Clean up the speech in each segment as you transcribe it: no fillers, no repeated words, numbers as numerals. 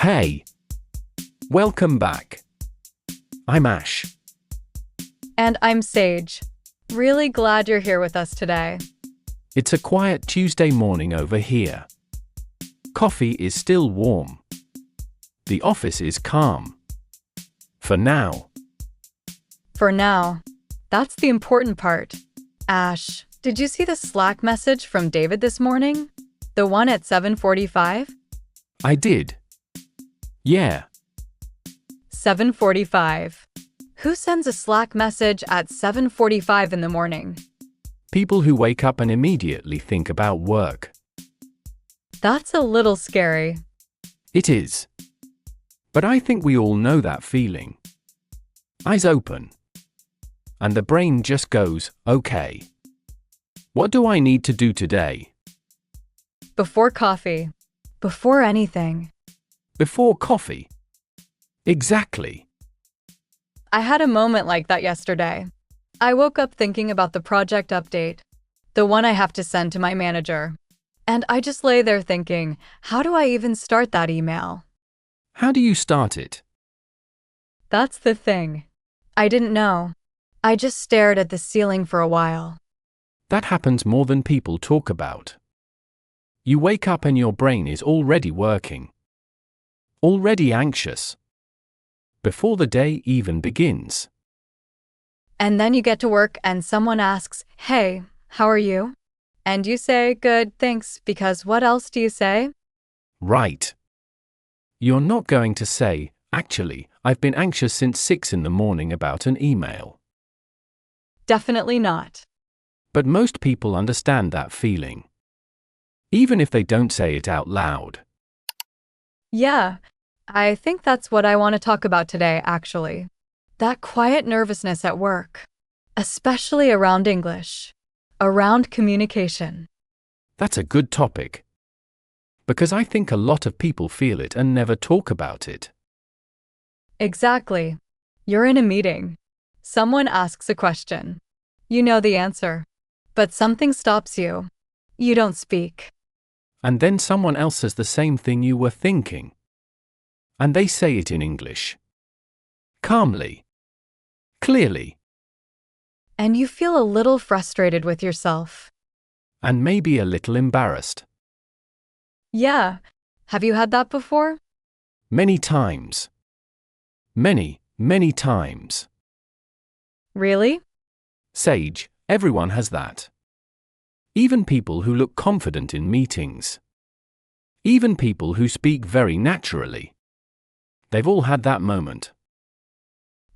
Hey, welcome back. I'm Ash. And I'm Sage. Really glad you're here with us today. It's a quiet Tuesday morning over here. Coffee is still warm. The office is calm. For now. For now. That's the important part. Ash, did you see the Slack message from David this morning? The one at 7:45? I did. Yeah. 7:45. Who sends a Slack message at 7:45 in the morning? People who wake up and immediately think about work. That's a little scary. It is. But I think we all know that feeling. Eyes open. And the brain just goes, okay. What do I need to do today? Before coffee. Before anything. Before coffee. Exactly. I had a moment like that yesterday. I woke up thinking about the project update, the one I have to send to my manager. And I just lay there thinking, how do I even start that email? How do you start it? That's the thing. I didn't know. I just stared at the ceiling for a while. That happens more than people talk about. You wake up and your brain is already working. Already anxious. Before the day even begins. And then you get to work and someone asks, "Hey, how are you?" And you say, "Good, thanks," because what else do you say? Right. You're not going to say, "Actually, I've been anxious since 6 in the morning about an email." Definitely not. But most people understand that feeling. Even if they don't say it out loud. Yeah, I think that's what I want to talk about today, actually. That quiet nervousness at work, especially around English, around communication. That's a good topic. Because I think a lot of people feel it and never talk about it. Exactly. You're in a meeting. Someone asks a question. You know the answer. But something stops you. You don't speak. And then someone else says the same thing you were thinking. And they say it in English. Calmly. Clearly. And you feel a little frustrated with yourself. And maybe a little embarrassed. Yeah. Have you had that before? Many times. Many times. Really? Sage, everyone has that. Even people who look confident in meetings. Even people who speak very naturally. They've all had that moment.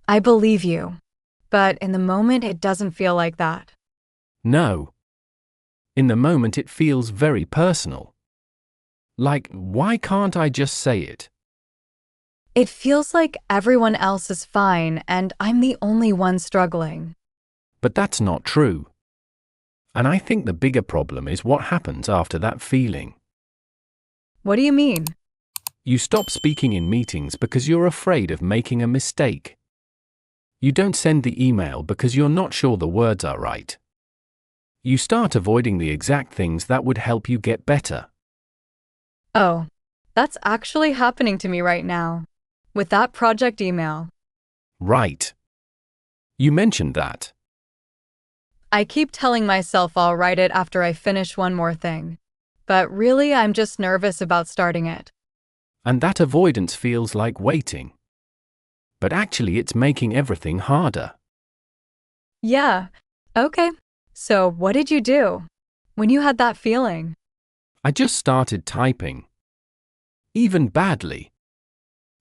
I believe you. But in the moment, it doesn't feel like that. No. In the moment it feels very personal. Like, why can't I just say it? It feels like everyone else is fine and I'm the only one struggling. But that's not true. And I think the bigger problem is what happens after that feeling. What do you mean? You stop speaking in meetings because you're afraid of making a mistake. You don't send the email because you're not sure the words are right. You start avoiding the exact things that would help you get better. Oh, that's actually happening to me right now. With that project email. Right. You mentioned that. I keep telling myself I'll write it after I finish one more thing. But really, I'm just nervous about starting it. And that avoidance feels like waiting. But actually it's making everything harder. Yeah. Okay. So what did you do when you had that feeling? I just started typing. Even badly.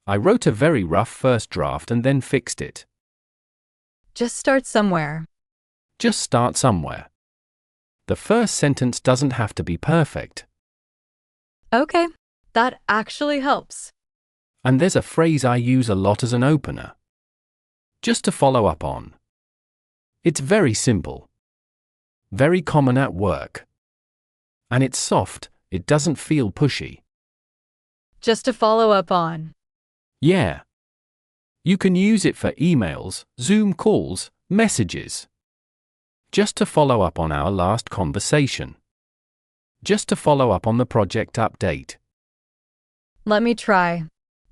I wrote a very rough first draft and then fixed it. Just start somewhere. Just start somewhere. The first sentence doesn't have to be perfect. Okay. That actually helps. And there's a phrase I use a lot as an opener. Just to follow up on. It's very simple. Very common at work. And it's soft, it doesn't feel pushy. Just to follow up on. Yeah. You can use it for emails, Zoom calls, messages. Just to follow up on our last conversation. Just to follow up on the project update. Let me try.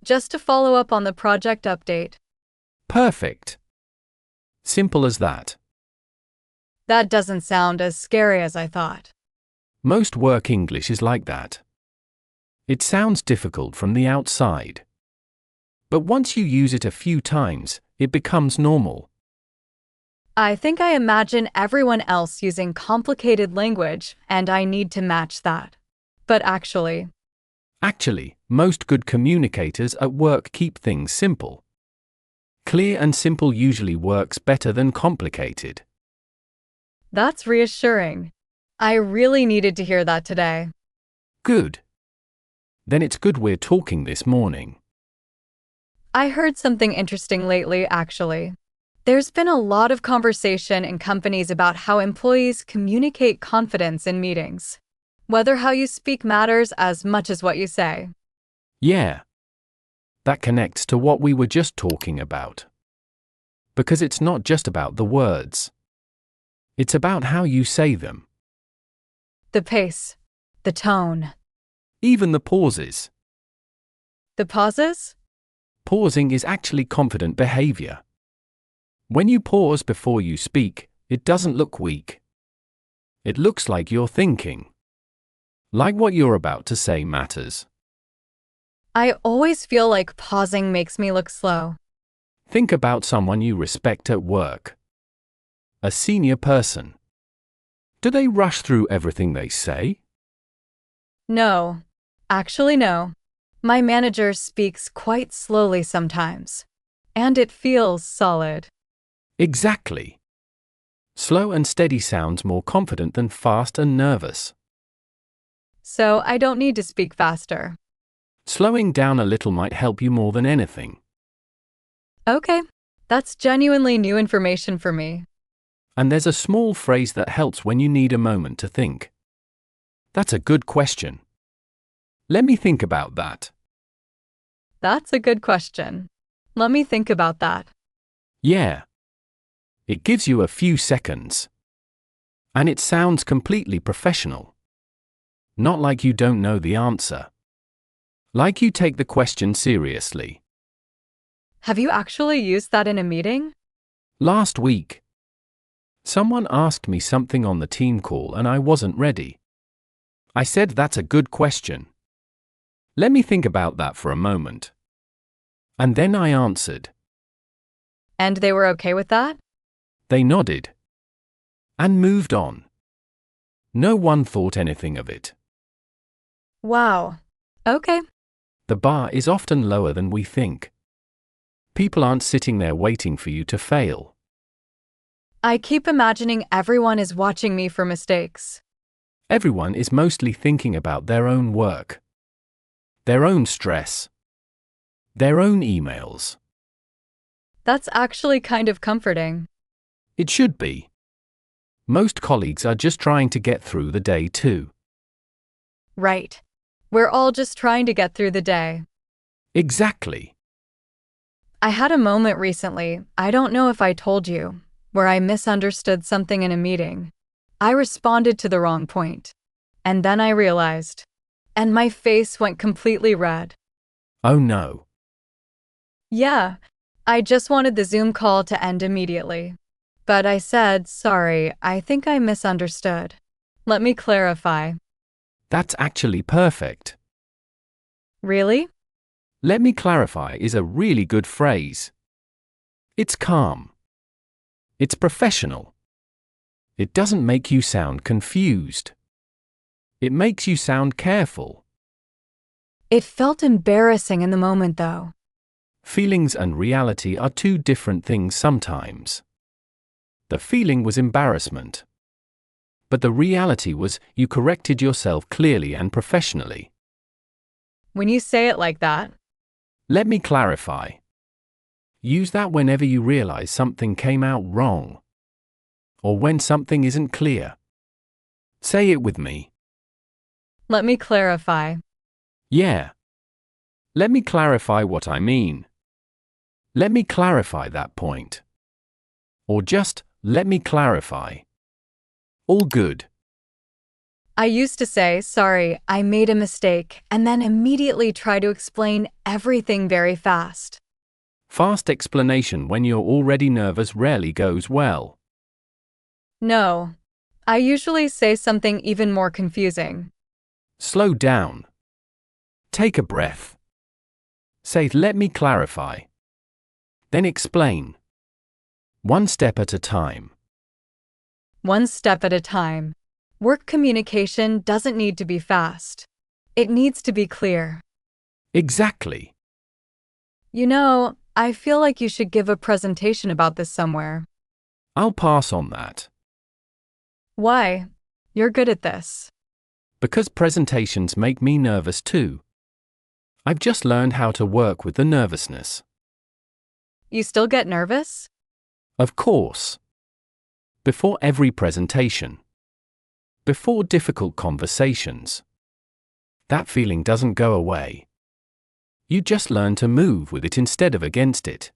just to follow up on the project update. Perfect. Simple as that. That doesn't sound as scary as I thought. Most work English is like that. It sounds difficult from the outside. But once you use it a few times, it becomes normal. I think I imagine everyone else using complicated language, and I need to match that. But actually, most good communicators at work keep things simple. Clear and simple usually works better than complicated. that's reassuring. I really needed to hear that today. Good. Then it's good we're talking this morning. I heard something interesting lately, actually. There's been a lot of conversation in companies about how employees communicate confidence in meetings. Whether how you speak matters as much as what you say. Yeah. That connects to what we were just talking about. Because it's not just about the words. It's about how you say them. The pace, the tone, Even the pauses. the pauses? Pausing is actually confident behavior. When you pause before you speak, it doesn't look weak. It looks like you're thinking. Like what you're about to say matters. I always feel like pausing makes me look slow. Think about someone you respect at work. A senior person. Do they rush through everything they say? No. Actually, no. My manager speaks quite slowly sometimes. And it feels solid. Exactly. Slow and steady sounds more confident than fast and nervous. So I don't need to speak faster. Slowing down a little might help you more than anything. Okay. That's genuinely new information for me. And there's a small phrase that helps when you need a moment to think. That's a good question. Let me think about that. That's a good question. Let me think about that. Yeah. It gives you a few seconds. And it sounds completely professional. Not like you don't know the answer. Like you take the question seriously. Have you actually used that in a meeting? Last week, someone asked me something on the team call and I wasn't ready. I said, "That's a good question. Let me think about that for a moment." And then I answered. And they were okay with that? They nodded. And moved on. No one thought anything of it. Wow. Okay. The bar is often lower than we think. People aren't sitting there waiting for you to fail. I keep imagining everyone is watching me for mistakes. Everyone is mostly thinking about their own work, their own stress, their own emails. That's actually kind of comforting. It should be. Most colleagues are just trying to get through the day too. Right. We're all just trying to get through the day. Exactly. I had a moment recently, I don't know if I told you, where I misunderstood something in a meeting. I responded to the wrong point. And then I realized. And my face went completely red. Oh no. Yeah, I just wanted the Zoom call to end immediately. But I said, sorry, I think I misunderstood. Let me clarify. That's actually perfect. Really? Let me clarify is a really good phrase. It's calm. It's professional. It doesn't make you sound confused. It makes you sound careful. It felt embarrassing in the moment, though. Feelings and reality are two different things sometimes. The feeling was embarrassment. But the reality was you corrected yourself clearly and professionally. When you say it like that. Let me clarify. Use that whenever you realize something came out wrong. Or when something isn't clear. Say it with me. Let me clarify. Yeah. Let me clarify what I mean. Let me clarify that point. Or just, let me clarify. All good. I used to say, sorry, I made a mistake, and then immediately try to explain everything very fast. Fast explanation when you're already nervous rarely goes well. No. I usually say something even more confusing. Slow down. Take a breath. Say, let me clarify. Then explain. One step at a time. One step at a time. Work communication doesn't need to be fast. It needs to be clear. Exactly. You know, I feel like you should give a presentation about this somewhere. I'll pass on that. Why? You're good at this. Because presentations make me nervous too. I've just learned how to work with the nervousness. You still get nervous? Of course. Before every presentation. Before difficult conversations. That feeling doesn't go away. You just learn to move with it instead of against it.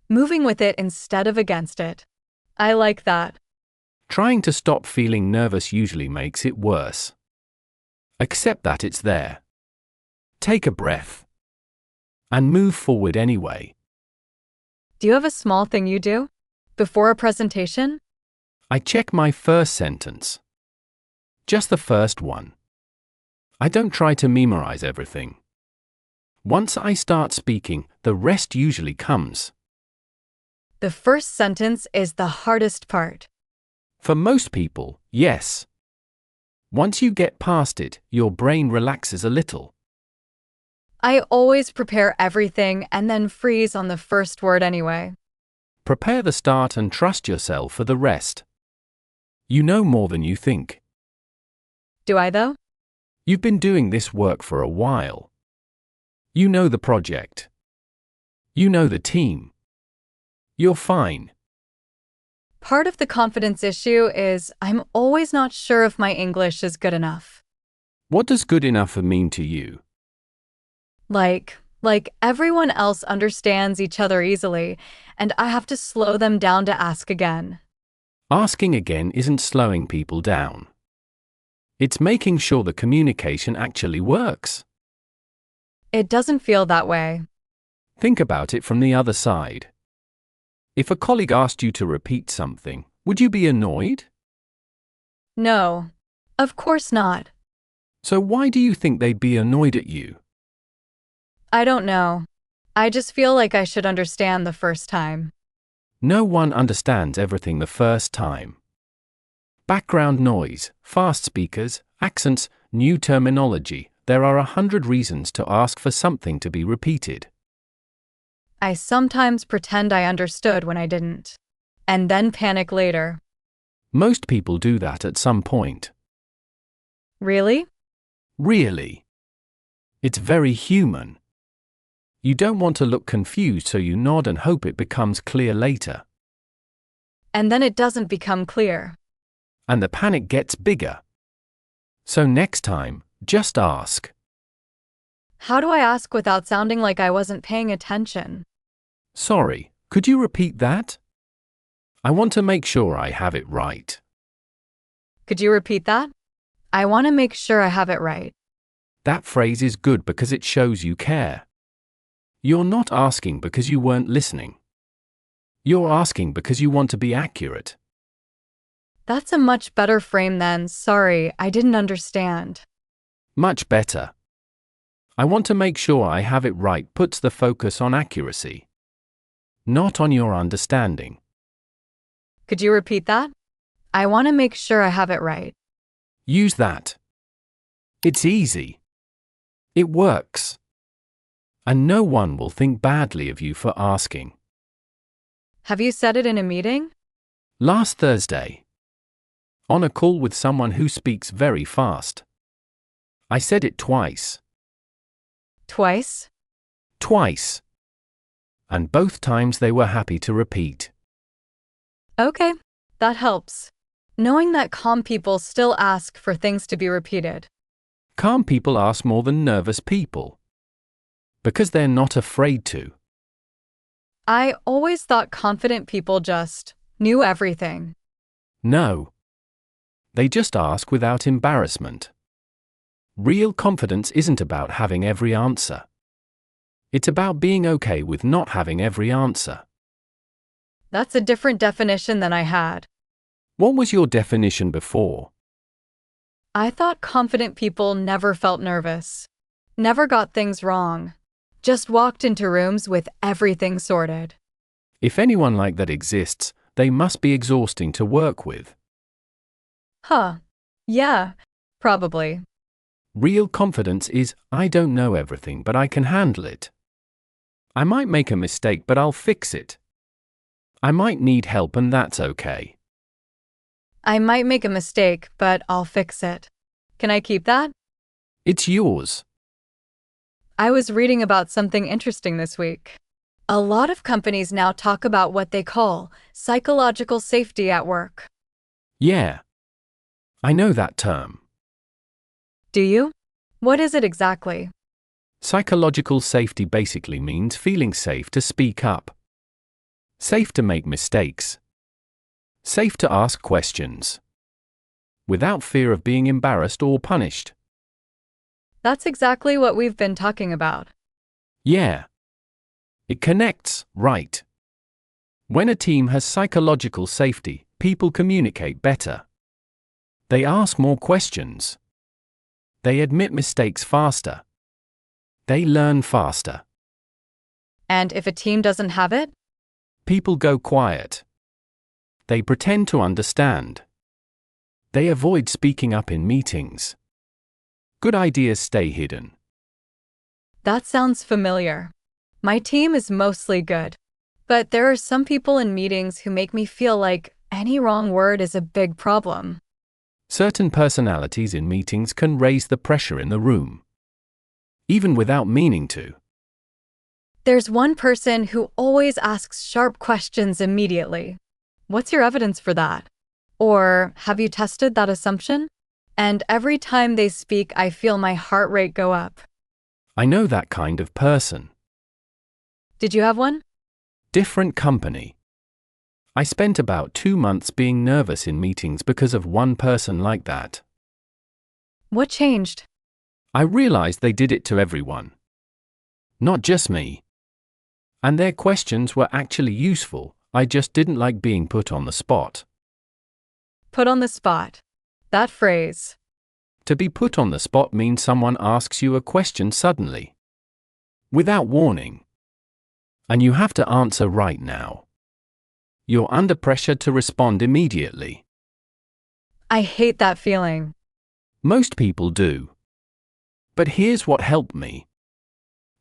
Moving with it instead of against it. I like that. Trying to stop feeling nervous usually makes it worse. Accept that it's there. Take a breath. And move forward anyway. Do you have a small thing you do? Before a presentation? I check my first sentence. Just the first one. I don't try to memorize everything. Once I start speaking, the rest usually comes. The first sentence is the hardest part. For most people, yes. Once you get past it, your brain relaxes a little. I always prepare everything and then freeze on the first word anyway. Prepare the start and trust yourself for the rest. You know more than you think. Do I though? You've been doing this work for a while. You know the project. You know the team. You're fine. Part of the confidence issue is I'm always not sure if my English is good enough. What does good enough mean to you? Like everyone else understands each other easily, and I have to slow them down to ask again. Asking again isn't slowing people down. It's making sure the communication actually works. It doesn't feel that way. Think about it from the other side. If a colleague asked you to repeat something, would you be annoyed? No, of course not. So why do you think they'd be annoyed at you? I don't know. I just feel like I should understand the first time. No one understands everything the first time. Background noise, fast speakers, accents, new terminology. There are 100 reasons to ask for something to be repeated. I sometimes pretend I understood when I didn't, and then panic later. Most people do that at some point. Really? Really. It's very human. You don't want to look confused, so you nod and hope it becomes clear later. And then it doesn't become clear. And the panic gets bigger. So next time, just ask. How do I ask without sounding like I wasn't paying attention? Sorry, could you repeat that? I want to make sure I have it right. Could you repeat that? I want to make sure I have it right. That phrase is good because it shows you care. You're not asking because you weren't listening. You're asking because you want to be accurate. That's a much better frame than, sorry, I didn't understand. Much better. I want to make sure I have it right puts the focus on accuracy, not on your understanding. Could you repeat that? I want to make sure I have it right. Use that. It's easy. It works. And no one will think badly of you for asking. Have you said it in a meeting? Last Thursday. On a call with someone who speaks very fast. I said it twice. Twice? Twice. And both times they were happy to repeat. Okay, that helps. Knowing that calm people still ask for things to be repeated. Calm people ask more than nervous people. Because they're not afraid to. I always thought confident people just knew everything. No. They just ask without embarrassment. Real confidence isn't about having every answer. It's about being okay with not having every answer. That's a different definition than I had. What was your definition before? I thought confident people never felt nervous, never got things wrong, just walked into rooms with everything sorted. If anyone like that exists, they must be exhausting to work with. Huh. Yeah, probably. Real confidence is, I don't know everything, but I can handle it. I might make a mistake, but I'll fix it. I might need help, and that's okay. I might make a mistake, but I'll fix it. Can I keep that? It's yours. I was reading about something interesting this week. A lot of companies now talk about what they call psychological safety at work. Yeah. I know that term. Do you? What is it exactly? Psychological safety basically means feeling safe to speak up. Safe to make mistakes. Safe to ask questions. Without fear of being embarrassed or punished. That's exactly what we've been talking about. Yeah. It connects, right? When a team has psychological safety, people communicate better. They ask more questions. They admit mistakes faster. They learn faster. And if a team doesn't have it? People go quiet. They pretend to understand. They avoid speaking up in meetings. Good ideas stay hidden. That sounds familiar. My team is mostly good, but there are some people in meetings who make me feel like any wrong word is a big problem. Certain personalities in meetings can raise the pressure in the room, even without meaning to. There's one person who always asks sharp questions immediately. What's your evidence for that? Or have you tested that assumption? And every time they speak, I feel my heart rate go up. I know that kind of person. Did you have one? Different company. I spent about 2 months being nervous in meetings because of one person like that. What changed? I realized they did it to everyone. Not just me. And their questions were actually useful, I just didn't like being put on the spot. Put on the spot. That phrase. To be put on the spot means someone asks you a question suddenly. Without warning. And you have to answer right now. You're under pressure to respond immediately. I hate that feeling. Most people do. But here's what helped me.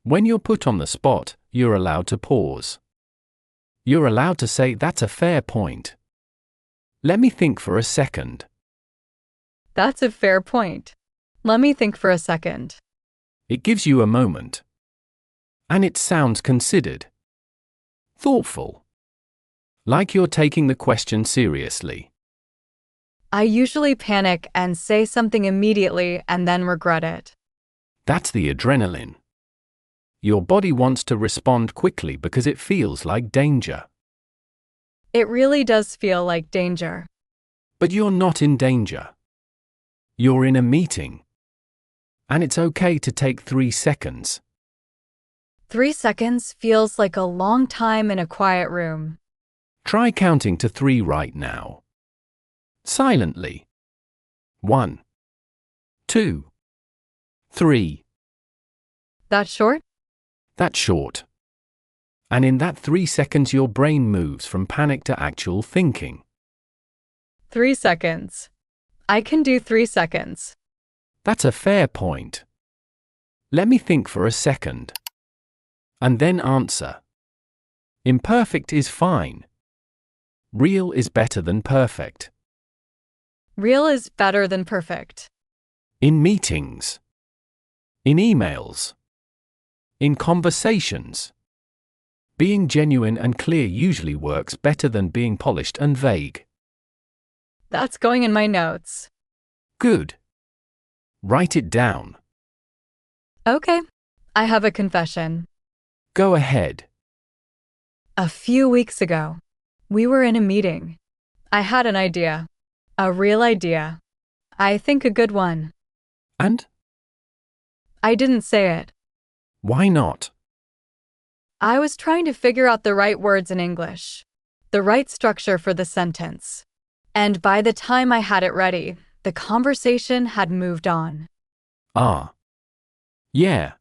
When you're put on the spot, you're allowed to pause. You're allowed to say, that's a fair point. Let me think for a second. That's a fair point. Let me think for a second. It gives you a moment. And it sounds considered. Thoughtful. Like you're taking the question seriously. I usually panic and say something immediately and then regret it. That's the adrenaline. Your body wants to respond quickly because it feels like danger. It really does feel like danger. But you're not in danger. You're in a meeting. And it's okay to take 3 seconds. 3 seconds feels like a long time in a quiet room. Try counting to 3 right now. Silently. 1, 2, 3. That short? That's short. And in that 3 seconds your brain moves from panic to actual thinking. 3 seconds. I can do 3 seconds. That's a fair point. Let me think for a second. And then answer. Imperfect is fine. Real is better than perfect. Real is better than perfect. In meetings. In emails. In conversations. Being genuine and clear usually works better than being polished and vague. That's going in my notes. Good. Write it down. Okay, I have a confession. Go ahead. A few weeks ago, we were in a meeting. I had an idea. A real idea. I think a good one. And? I didn't say it. Why not? I was trying to figure out the right words in English, the right structure for the sentence. And by the time I had it ready, the conversation had moved on. Ah. Yeah.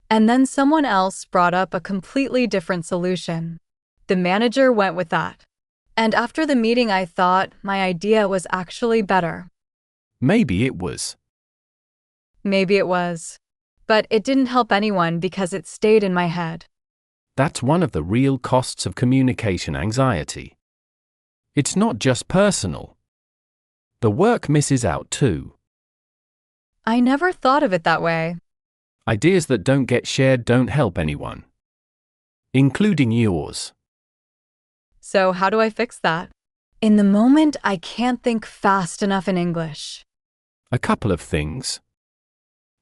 And then someone else brought up a completely different solution. The manager went with that. And after the meeting, I thought my idea was actually better. Maybe it was. Maybe it was. But it didn't help anyone because it stayed in my head. That's one of the real costs of communication anxiety. It's not just personal. The work misses out too. I never thought of it that way. Ideas that don't get shared don't help anyone, including yours. So how do I fix that? In the moment, I can't think fast enough in English. A couple of things.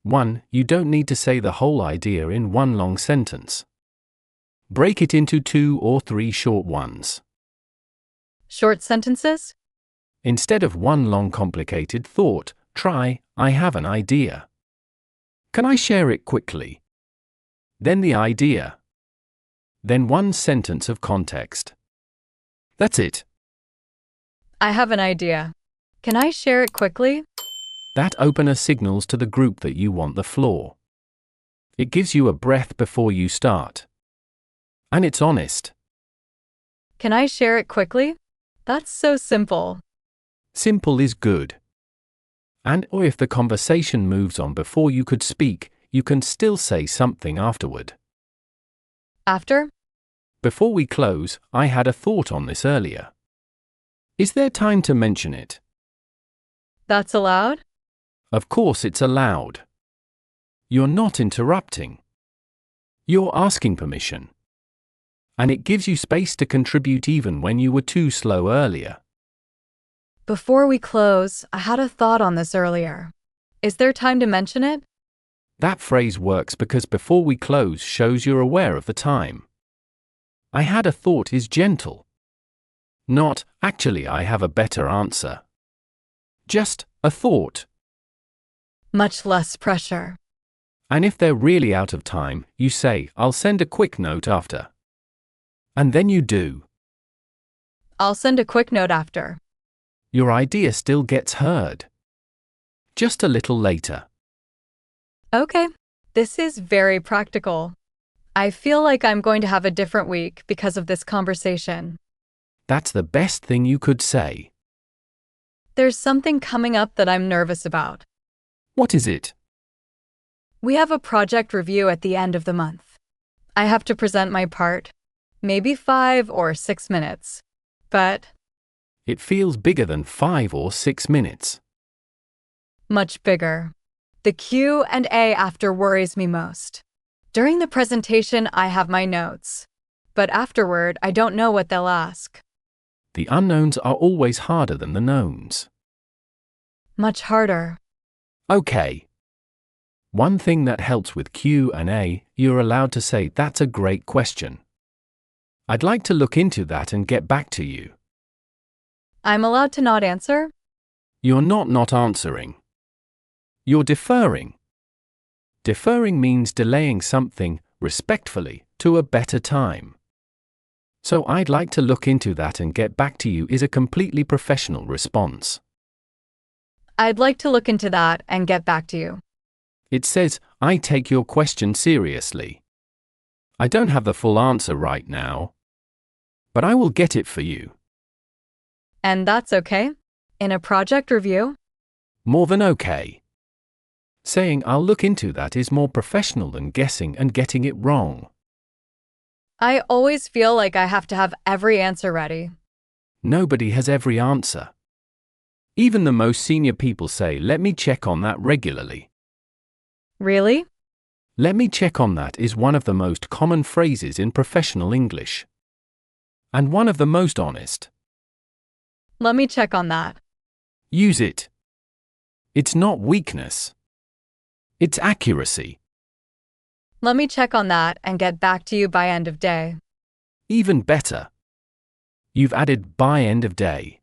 1. You don't need to say the whole idea in one long sentence. Break it into 2 or 3 short ones. Short sentences? Instead of one long complicated thought, try, I have an idea. Can I share it quickly? Then the idea. Then one sentence of context. That's it. I have an idea. Can I share it quickly? That opener signals to the group that you want the floor. It gives you a breath before you start. And it's honest. Can I share it quickly? That's so simple. Simple is good. And or if the conversation moves on before you could speak, you can still say something afterward. After? Before we close, I had a thought on this earlier. Is there time to mention it? That's allowed? Of course it's allowed. You're not interrupting. You're asking permission. And it gives you space to contribute even when you were too slow earlier. Before we close, I had a thought on this earlier. Is there time to mention it? That phrase works because before we close shows you're aware of the time. I had a thought is gentle. Not, actually I have a better answer. Just, a thought. Much less pressure. And if they're really out of time, you say, I'll send a quick note after. And then you do. I'll send a quick note after. Your idea still gets heard. Just a little later. Okay. This is very practical. I feel like I'm going to have a different week because of this conversation. That's the best thing you could say. There's something coming up that I'm nervous about. What is it? We have a project review at the end of the month. I have to present my part, maybe 5 or 6 minutes. But It feels bigger than 5 or 6 minutes. much bigger. The Q&A after worries me most. During the presentation, I have my notes. But afterward, I don't know what they'll ask. The unknowns are always harder than the knowns. Much harder. Okay. One thing that helps with Q&A, you're allowed to say, that's a great question. I'd like to look into that and get back to you. I'm allowed to not answer? You're not answering. You're deferring. Deferring means delaying something, respectfully, to a better time. So I'd like to look into that and get back to you is a completely professional response. I'd like to look into that and get back to you. It says, I take your question seriously. I don't have the full answer right now, but I will get it for you. And that's okay? In a project review? More than okay. Saying I'll look into that is more professional than guessing and getting it wrong. I always feel like I have to have every answer ready. Nobody has every answer. Even the most senior people say, let me check on that regularly. Really? Let me check on that is one of the most common phrases in professional English. And one of the most honest. Let me check on that. Use it. It's not weakness. It's accuracy. Let me check on that and get back to you by end of day. Even better. You've added by end of day.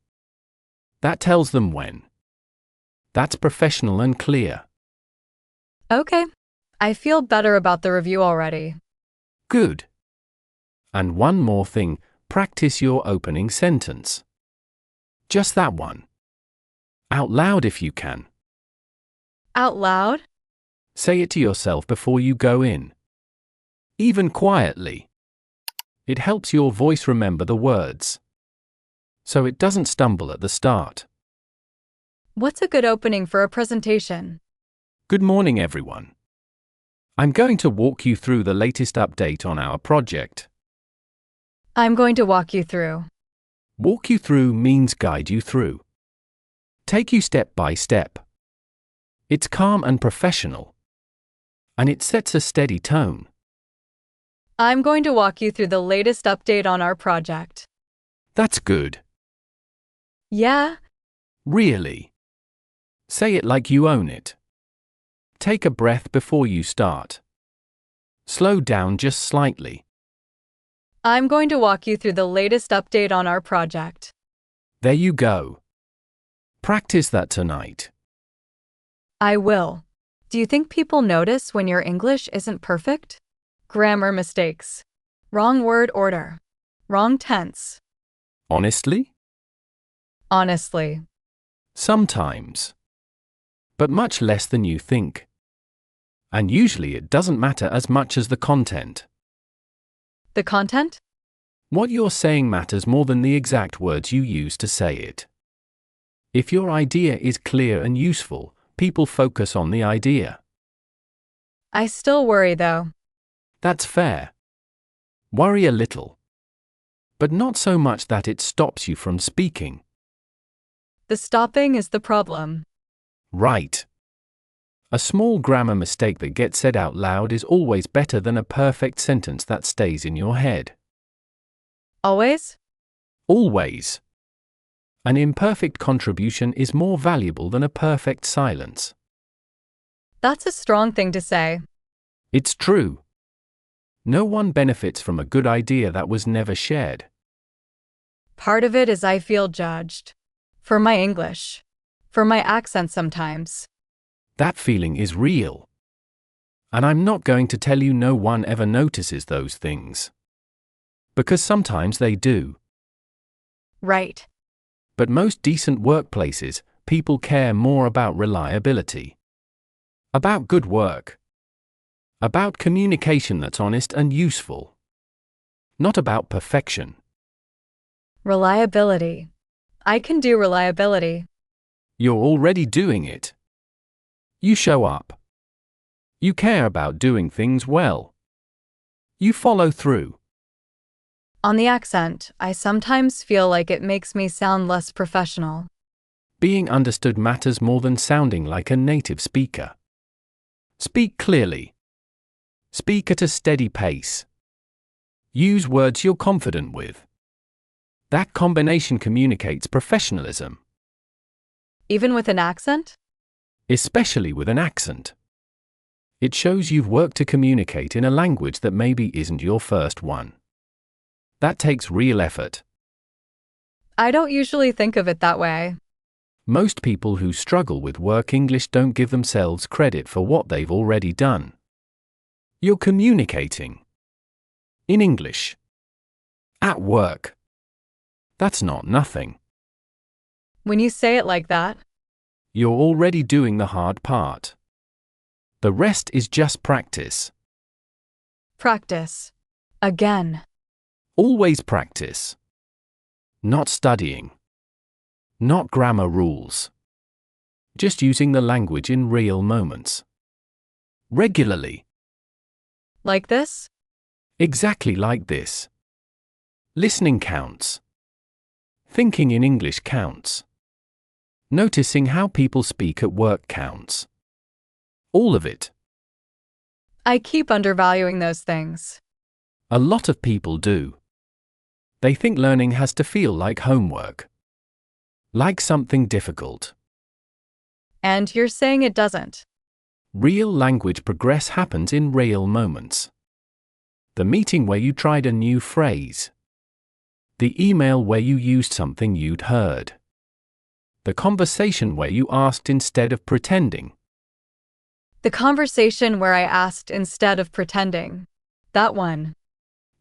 That tells them when. That's professional and clear. Okay. I feel better about the review already. Good. And one more thing, practice your opening sentence. Just that one. Out loud if you can. Out loud? Say it to yourself before you go in. Even quietly. It helps your voice remember the words, so it doesn't stumble at the start. What's a good opening for a presentation? Good morning, everyone. I'm going to walk you through the latest update on our project. I'm going to walk you through. Walk you through means guide you through. Take you step by step. It's calm and professional, and it sets a steady tone. I'm going to walk you through the latest update on our project. That's good. Yeah? Really. Say it like you own it. Take a breath before you start. Slow down just slightly. I'm going to walk you through the latest update on our project. There you go. Practice that tonight. I will. Do you think people notice when your English isn't perfect? Grammar mistakes. Wrong word order. Wrong tense. Honestly? Honestly. Sometimes. But much less than you think. And usually it doesn't matter as much as the content. The content? What you're saying matters more than the exact words you use to say it. If your idea is clear and useful, people focus on the idea. I still worry though. That's fair. Worry a little. But not so much that it stops you from speaking. The stopping is the problem. Right. A small grammar mistake that gets said out loud is always better than a perfect sentence that stays in your head. Always? Always. An imperfect contribution is more valuable than a perfect silence. That's a strong thing to say. It's true. No one benefits from a good idea that was never shared. Part of it is I feel judged. For my English. For my accent sometimes. That feeling is real. And I'm not going to tell you no one ever notices those things. Because sometimes they do. Right. But most decent workplaces, people care more about reliability. About good work. About communication that's honest and useful. Not about perfection. Reliability. I can do reliability. You're already doing it. You show up. You care about doing things well. You follow through. On the accent, I sometimes feel like it makes me sound less professional. Being understood matters more than sounding like a native speaker. Speak clearly. Speak at a steady pace. Use words you're confident with. That combination communicates professionalism. Even with an accent? Especially with an accent. It shows you've worked to communicate in a language that maybe isn't your first one. That takes real effort. I don't usually think of it that way. Most people who struggle with work English don't give themselves credit for what they've already done. You're communicating. In English. At work. That's not nothing. When you say it like that, You're already doing the hard part. The rest is just practice. practice. Again. Always practice. Not studying. Not grammar rules. Just using the language in real moments. Regularly. Like this? Exactly like this. Listening counts. Thinking in English counts. Noticing how people speak at work counts. All of it. I keep undervaluing those things. A lot of people do. They think learning has to feel like homework. Like something difficult. And you're saying it doesn't. Real language progress happens in real moments. The meeting where you tried a new phrase. The email where you used something you'd heard. The conversation where you asked instead of pretending. The conversation where I asked instead of pretending. That one.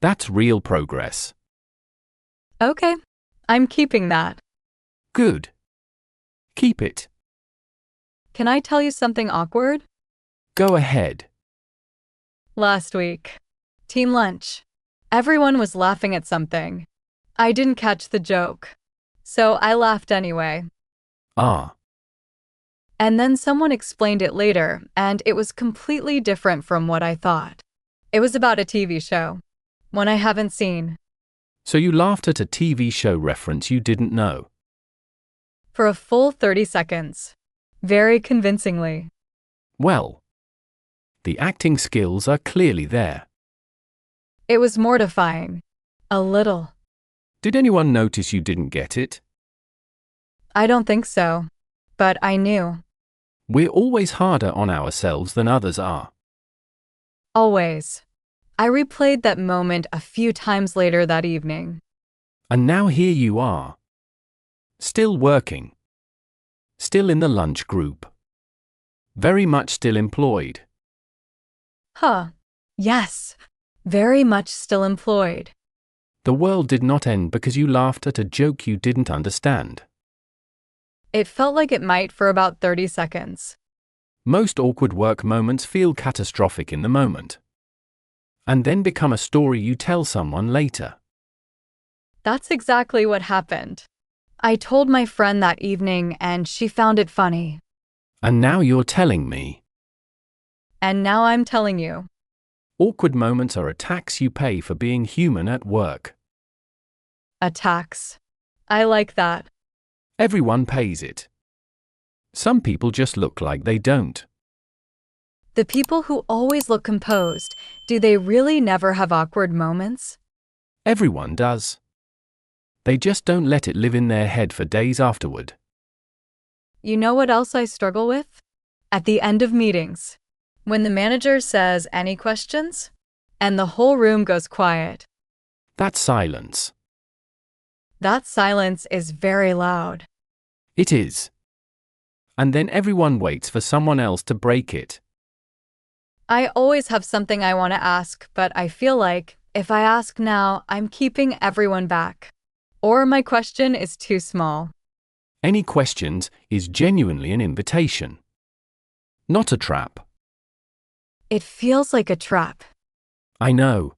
That's real progress. Okay, I'm keeping that. Good. Keep it. Can I tell you something awkward? Go ahead. Last week. Team lunch. Everyone was laughing at something. I didn't catch the joke. So I laughed anyway. Ah. And then someone explained it later, and it was completely different from what I thought. It was about a TV show. One I haven't seen. So you laughed at a TV show reference you didn't know. For a full 30 seconds. Very convincingly. Well, the acting skills are clearly there. It was mortifying. A little. Did anyone notice you didn't get it? I don't think so. But I knew. We're always harder on ourselves than others are. Always. I replayed that moment a few times later that evening. And now here you are. Still working. Still in the lunch group. Very much still employed. Huh. Yes. Very much still employed. The world did not end because you laughed at a joke you didn't understand. It felt like it might for about 30 seconds. Most awkward work moments feel catastrophic in the moment. And then become a story you tell someone later. That's exactly what happened. I told my friend that evening and she found it funny. And now you're telling me. And now I'm telling you. Awkward moments are a tax you pay for being human at work. A tax. I like that. Everyone pays it. Some people just look like they don't. The people who always look composed, do they really never have awkward moments? Everyone does. They just don't let it live in their head for days afterward. You know what else I struggle with? At the end of meetings. When the manager says, "Any questions?" and the whole room goes quiet. That's silence. That silence is very loud. It is. And then everyone waits for someone else to break it. I always have something I want to ask, but I feel like, if I ask now, I'm keeping everyone back. Or my question is too small. Any questions is genuinely an invitation. Not a trap. It feels like a trap. I know.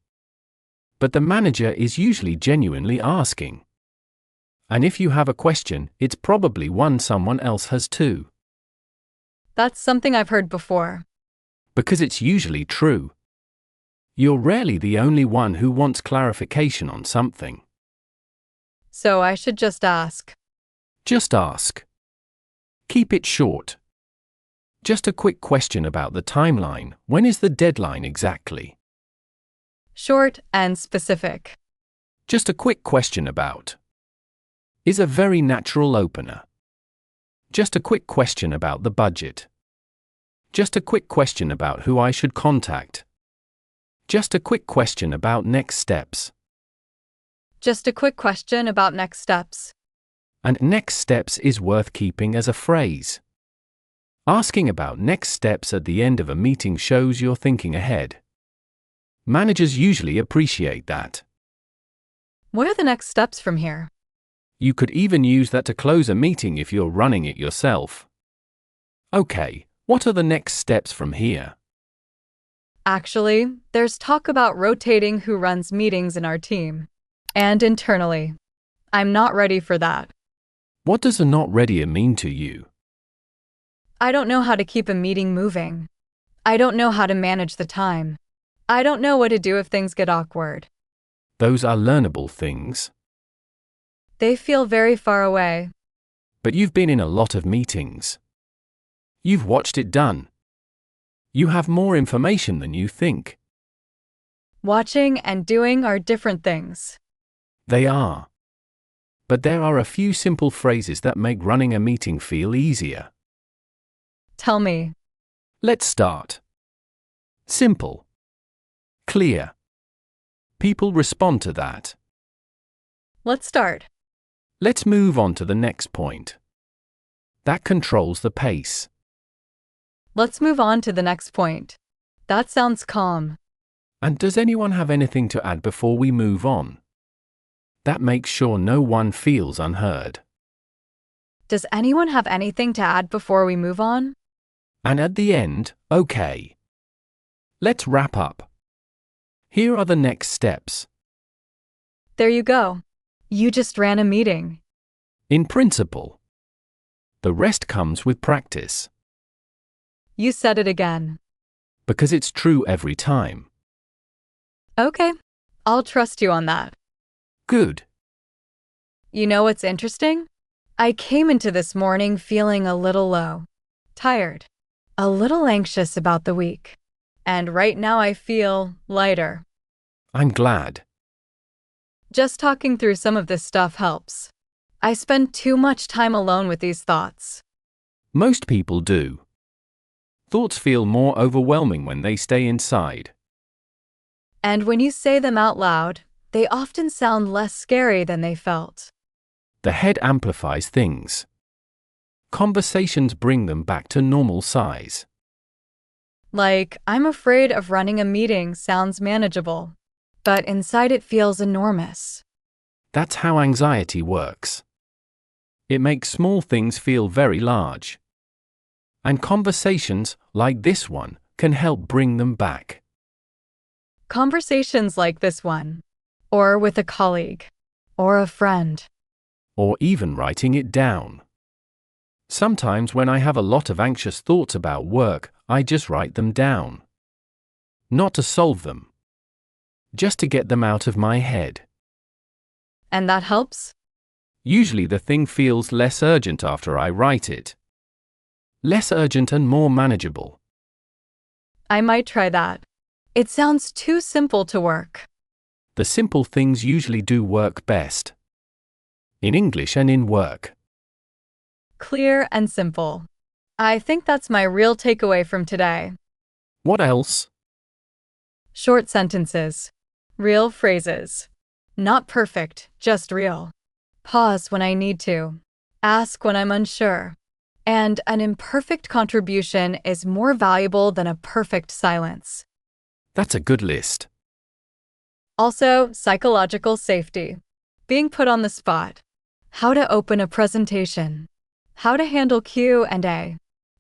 But the manager is usually genuinely asking. And if you have a question, it's probably one someone else has too. That's something I've heard before. Because it's usually true. You're rarely the only one who wants clarification on something. So I should just ask. Just ask. Keep it short. Just a quick question about the timeline. When is the deadline exactly? Short and specific. Just a quick question about. Is a very natural opener. Just a quick question about the budget. Just a quick question about who I should contact. Just a quick question about next steps. Just a quick question about next steps. And next steps is worth keeping as a phrase. Asking about next steps at the end of a meeting shows you're thinking ahead. Managers usually appreciate that. What are the next steps from here? You could even use that to close a meeting if you're running it yourself. Okay, what are the next steps from here? Actually, there's talk about rotating who runs meetings in our team. And internally. I'm not ready for that. What does a not ready mean to you? I don't know how to keep a meeting moving. I don't know how to manage the time. I don't know what to do if things get awkward. Those are learnable things. They feel very far away. But you've been in a lot of meetings. You've watched it done. You have more information than you think. Watching and doing are different things. They are. But there are a few simple phrases that make running a meeting feel easier. Tell me. Let's start. Simple. Clear. People respond to that. Let's start. Let's move on to the next point. That controls the pace. Let's move on to the next point. That sounds calm. And does anyone have anything to add before we move on? That makes sure no one feels unheard. Does anyone have anything to add before we move on? And at the end, okay. Let's wrap up. Here are the next steps. There you go. You just ran a meeting. In principle. The rest comes with practice. You said it again. Because it's true every time. Okay, I'll trust you on that. Good. You know what's interesting? I came into this morning feeling a little low, tired, a little anxious about the week. And right now I feel lighter. I'm glad. Just talking through some of this stuff helps. I spend too much time alone with these thoughts. Most people do. Thoughts feel more overwhelming when they stay inside. And when you say them out loud, they often sound less scary than they felt. The head amplifies things. Conversations bring them back to normal size. Like, I'm afraid of running a meeting sounds manageable, but inside it feels enormous. That's how anxiety works. It makes small things feel very large. And conversations, like this one, can help bring them back. Conversations like this one, or with a colleague, or a friend. Or even writing it down. Sometimes when I have a lot of anxious thoughts about work, I just write them down. Not to solve them. Just to get them out of my head. And that helps? Usually the thing feels less urgent after I write it. Less urgent and more manageable. I might try that. It sounds too simple to work. The simple things usually do work best. In English and in work. Clear and simple. I think that's my real takeaway from today. What else? Short sentences. Real phrases. Not perfect, just real. Pause when I need to. Ask when I'm unsure. And an imperfect contribution is more valuable than a perfect silence. That's a good list. Also, psychological safety. Being put on the spot. How to open a presentation. How to handle Q&A.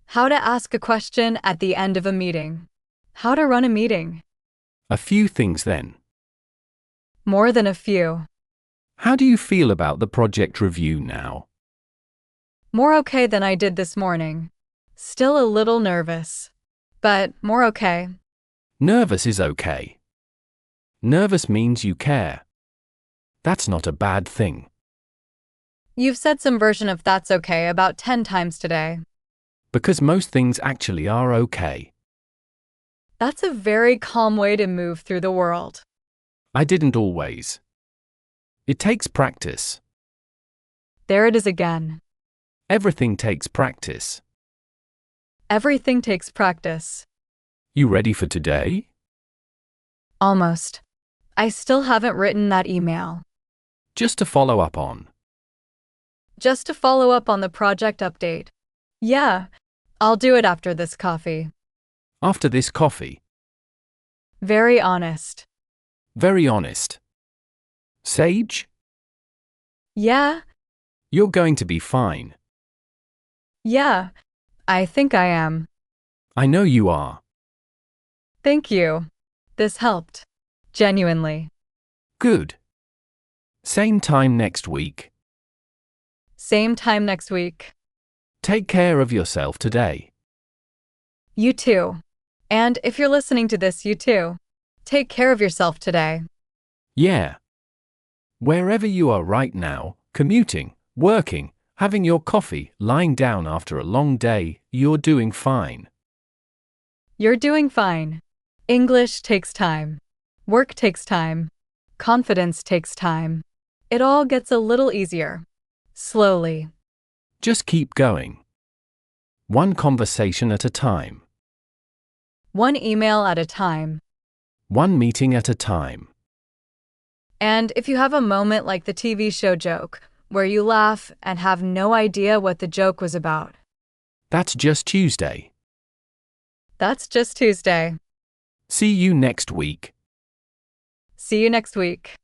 How to ask a question at the end of a meeting. How to run a meeting. A few things then. More than a few. How do you feel about the project review now? More okay than I did this morning. Still a little nervous. But more okay. Nervous is okay. Nervous means you care. That's not a bad thing. You've said some version of that's okay about 10 times today. Because most things actually are okay. That's a very calm way to move through the world. I didn't always. It takes practice. There it is again. Everything takes practice. Everything takes practice. You ready for today? Almost. I still haven't written that email. Just to follow up on. Just to follow up on the project update. Yeah, I'll do it after this coffee. After this coffee. Very honest. Very honest. Sage? Yeah, You're going to be fine. yeah, I think I am. I know you are. Thank you. This helped. Genuinely. Good. Same time next week. Same time next week. Take care of yourself today. You too. And if you're listening to this, you too. Take care of yourself today. Yeah. Wherever you are right now, commuting, working, having your coffee, lying down after a long day, you're doing fine. You're doing fine. English takes time. Work takes time. Confidence takes time. It all gets a little easier. Slowly. Just keep going. One conversation at a time. One email at a time. One meeting at a time. And if you have a moment like the TV show joke, where you laugh and have no idea what the joke was about. That's just Tuesday. That's just Tuesday. See you next week. See you next week.